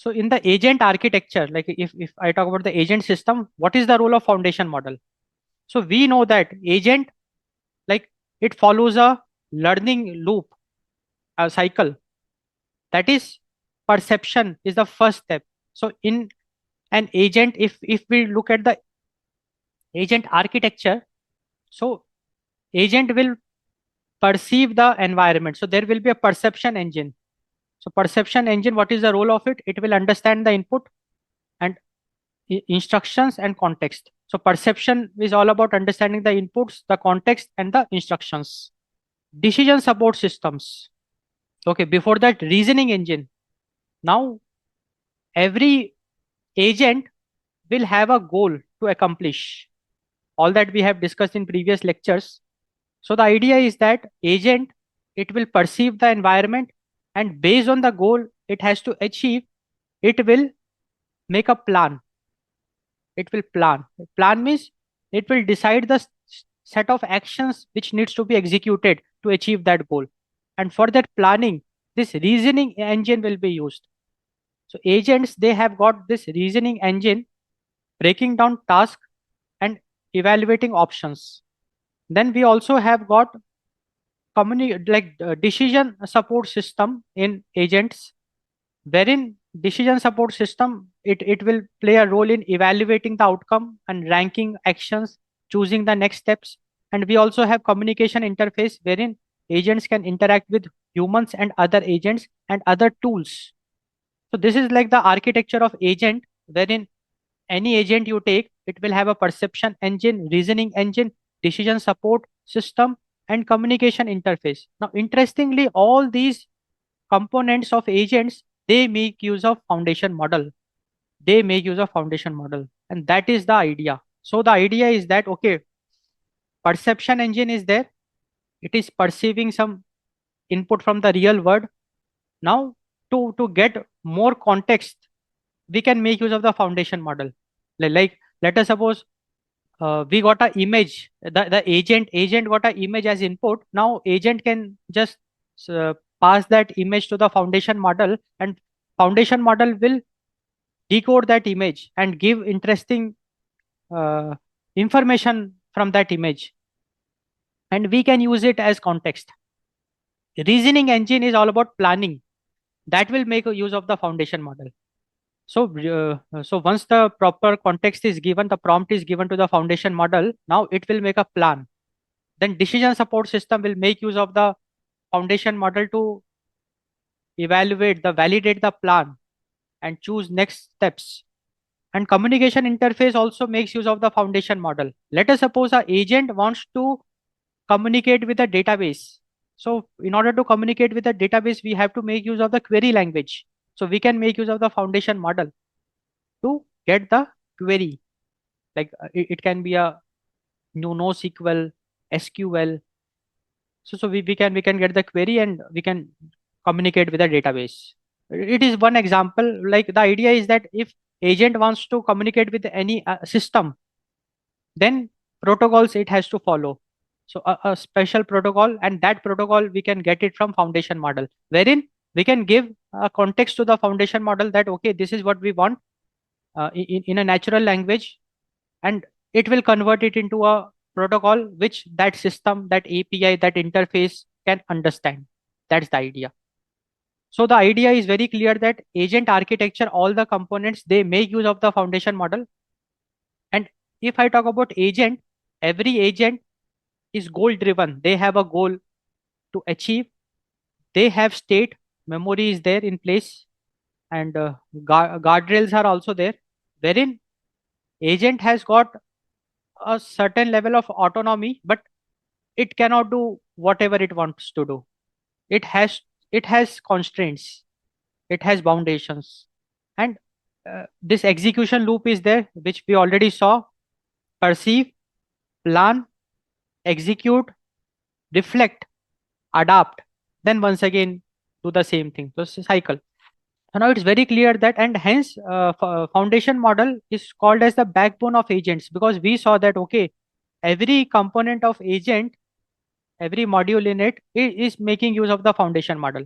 So in the agent architecture, like if I talk about the agent system, what is the role of foundation model? So we know that agent, like, it follows a learning loop, a cycle. That is, perception is the first step. So in an agent, if we look at the agent architecture, so agent will perceive the environment. So there will be a perception engine. So perception engine, what is the role of it? It will understand the input and instructions and context. So perception is all about understanding the inputs, the context, and the instructions. Decision support systems. Okay, before that, reasoning engine. Now every agent will have a goal to accomplish. All that we have discussed in previous lectures. So the idea is that agent, it will perceive the environment, and based on the goal it has to achieve, it will make a plan. It will plan. Plan means it will decide the set of actions which needs to be executed to achieve that goal. And for that planning, this reasoning engine will be used. So agents, they have got this reasoning engine breaking down tasks and evaluating options. Then we also have got decision support system in agents, wherein decision support system, it will play a role in evaluating the outcome and ranking actions, choosing the next steps. And we also have communication interface, wherein agents can interact with humans and other agents and other tools. So this is like the architecture of agent, wherein any agent you take, it will have a perception engine, reasoning engine, decision support system, and communication interface. Now interestingly, all these components of agents, they make use of foundation model. They make use of foundation model, and that is the idea. So the idea is that, okay, perception engine is there. It is perceiving some input from the real world. Now to get more context, we can make use of the foundation model. Like, let us suppose we got a image. The agent got a image as input. Now agent can just pass that image to the foundation model, and foundation model will decode that image and give interesting uh, information from that image, and we can use it as context. Reasoning engine is all about planning. That will make a use of the foundation model. So once the proper context is given, the prompt is given to the foundation model, now it will make a plan. Then decision support system will make use of the foundation model to evaluate the validate the plan and choose next steps. And communication interface also makes use of the foundation model. Let us suppose a agent wants to communicate with a database. So in order to communicate with the database, we have to make use of the query language. So we can make use of the foundation model to get the query. Like it can be a NoSQL, SQL. So we can get the query and we can communicate with the database. It is one example. Like the idea is that if agent wants to communicate with any system, then protocols it has to follow. So a special protocol, and that protocol we can get it from foundation model, wherein we can give a context to the foundation model that, okay, this is what we want in a natural language, and it will convert it into a protocol which that system, that API, that interface can understand. That's the idea. So the idea is very clear that agent architecture, all the components, they make use of the foundation model. And if I talk about agent, every agent is goal driven. They have a goal to achieve. They have state, memory is there in place, and guardrails are also there, wherein agent has got a certain level of autonomy, but it cannot do whatever it wants to do. It has constraints, it has foundations, and this execution loop is there, which we already saw: perceive, plan, execute, reflect, adapt, then once again do the same thing. So it's a cycle. So now it's very clear that, and hence foundation model is called as the backbone of agents, because we saw that, okay, every component of agent, every module in it is making use of the foundation model.